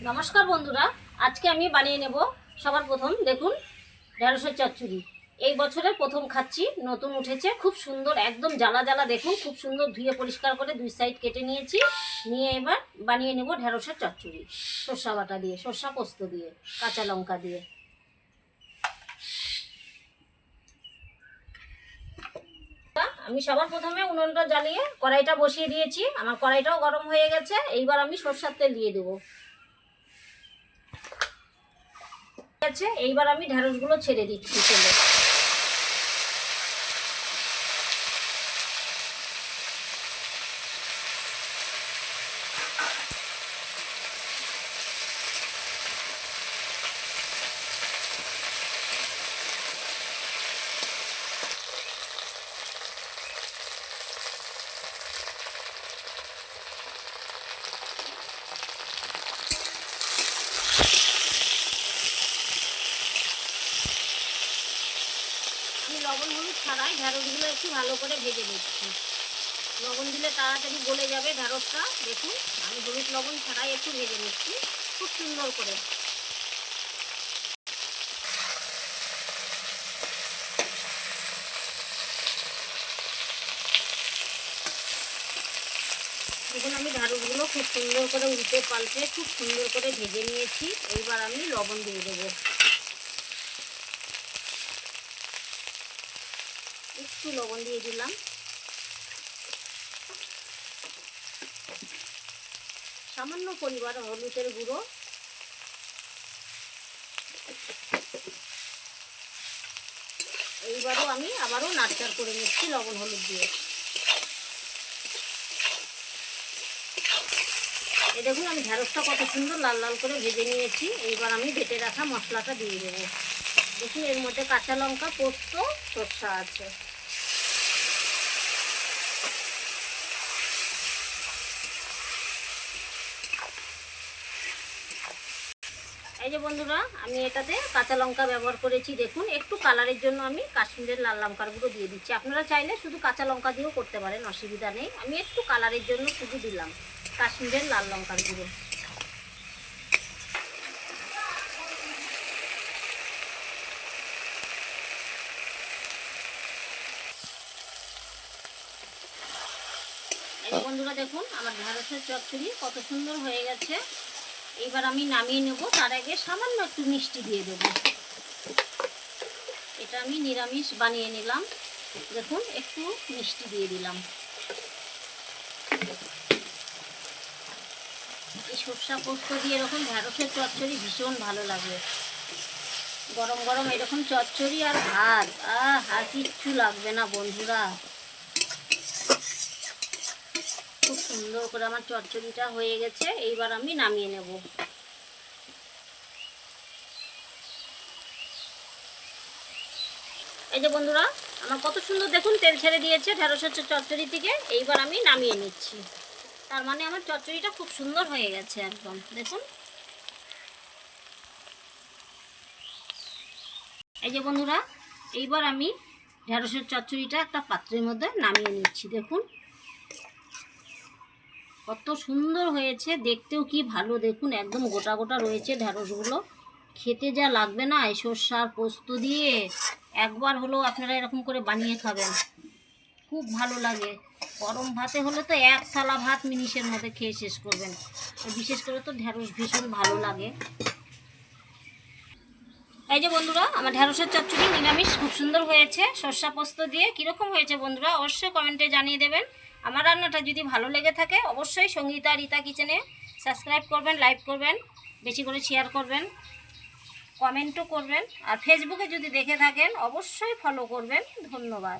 নমস্কার বন্ধুরা, আজকে আমি বানিয়ে নেব সবার প্রথম দেখুন ঢেঁড়সের চচ্চড়ি। এই বছরের প্রথম খাচ্ছি, নতুন উঠেছে, খুব সুন্দর, একদম জ্বালা জ্বালা। দেখুন খুব সুন্দর ধুয়ে পরিষ্কার করে দুই সাইড কেটে নিয়েছি। নিয়ে এবার বানিয়ে নেব ঢেঁড়সের চচ্চড়ি, সর্ষা বাটা দিয়ে, সর্ষা পোস্ত দিয়ে, কাঁচা লঙ্কা দিয়ে। আমি সবার প্রথমে উনুনটা জ্বালিয়ে কড়াইটা বসিয়ে দিয়েছি। আমার কড়াইটাও গরম হয়ে গেছে। এইবার আমি সরষের তেল দিয়ে দেবো। এইবার আমি ঢেঁড়সগুলো ছেড়ে দিচ্ছি তেলে। আমি লবণ হলুদ ছাড়াই ঢেঁড়সগুলো একটু ভালো করে ভেজে নিচ্ছি। লবণ দিলে তাড়াতাড়ি গলে যাবে ঢেঁড়সটা। দেখুন আমি হলুদ লবণ ছাড়াই একটু ভেজে নিচ্ছি খুব সুন্দর করে। দেখুন আমি ঢেঁড়সগুলো খুব সুন্দর করে উল্টে পাল্টে খুব সুন্দর করে ভেজে নিয়েছি। এইবার আমি লবণ দিয়ে দেবো, একটু লবণ দিয়ে দিলাম। সামান্য পরিমাণ হলুদের গুঁড়ো, এইবারও আমি আবারও নাড়চাড় করে নিচ্ছি লবণ হলুদ দিয়ে। এই দেখুন আমি ঢেঁড়সটা কত সুন্দর লাল লাল করে ভেজে নিয়েছি। এইবার আমি বেটে রাখা মশলাটা দিয়ে দেবো। দেখুন এর মধ্যে কাঁচা লঙ্কা, পোস্ত, সরষা আছে। এই যে বন্ধুরা আমি এটাতে কাঁচা লঙ্কা ব্যবহার করেছি। দেখুন একটু কালারের জন্য আমি কাশ্মীরের লাল লঙ্কার গুঁড়ো দিয়ে দিচ্ছি। আপনারা চাইলে শুধু কাঁচা লঙ্কা দিয়েও করতে পারেন, অসুবিধা নেই। আমি একটু কালারের জন্য শুধু দিলাম কাশ্মীরের লাল লঙ্কার গুঁড়ো। এই বন্ধুরা দেখুন আমার ঢেঁড়সের চচ্চড়ি কত সুন্দর হয়ে গেছে। এইবার আমি নামিয়ে নেব। তার আগে সামান্য একটু মিষ্টি দিয়ে দেব। এটা আমি নিরামিষ বানিয়ে নিলাম। দেখুন একটু মিষ্টি দিয়ে দিলাম। এই সর্ষা পোস্ত দিয়ে এরকম ঢেঁড়সের চচ্চড়ি ভীষণ ভালো লাগে। গরম গরম এরকম চচ্চড়ি আর ভাত, আর কিচ্ছু লাগবে না বন্ধুরা। খুব সুন্দর করে আমার চচ্চড়িটা হয়ে গেছে। এইবার আমি নামিয়ে নেব। এই যে বন্ধুরা আমার কত সুন্দর দেখুন তেল ছেড়ে দিয়েছে ঢেঁড়সের চচ্চড়ি থেকে। এইবার আমি নামিয়ে নিচ্ছি। তার মানে আমার চচ্চড়িটা খুব সুন্দর হয়ে গেছে একদম। দেখুন এই যে বন্ধুরা এইবার আমি ঢেঁড়সের চচ্চড়িটা একটা পাত্রের মধ্যে নামিয়ে নিচ্ছি। দেখুন কত সুন্দর হয়েছে, দেখতেও কি ভালো। দেখুন একদম গোটা গোটা রয়েছে ঢেঁড়সগুলো। খেতে যা লাগবে না এই সর্ষার পোস্ত দিয়ে, একবার হলেও আপনারা এরকম করে বানিয়ে খাবেন, খুব ভালো লাগে। গরম ভাতে হলে তো এক থালা ভাত মিনিটের মধ্যে খেয়ে শেষ করবেন। বিশেষ করে তো ঢেঁড়স ভীষণ ভালো লাগে। এই যে বন্ধুরা আমার ঢেঁড়সের চচ্চড়ি নিরামিষ খুব সুন্দর হয়েছে সর্ষা পোস্ত দিয়ে। কীরকম হয়েছে বন্ধুরা অবশ্যই কমেন্টে জানিয়ে দেবেন। আমার রান্নাটা যদি ভালো লেগে থাকে অবশ্যই সঙ্গীতা রীতা কিচেনে সাবস্ক্রাইব করবেন, লাইক করবেন, বেশি করে শেয়ার করবেন, কমেন্টও করবেন। আর ফেসবুকে যদি দেখে থাকেন অবশ্যই ফলো করবেন। ধন্যবাদ।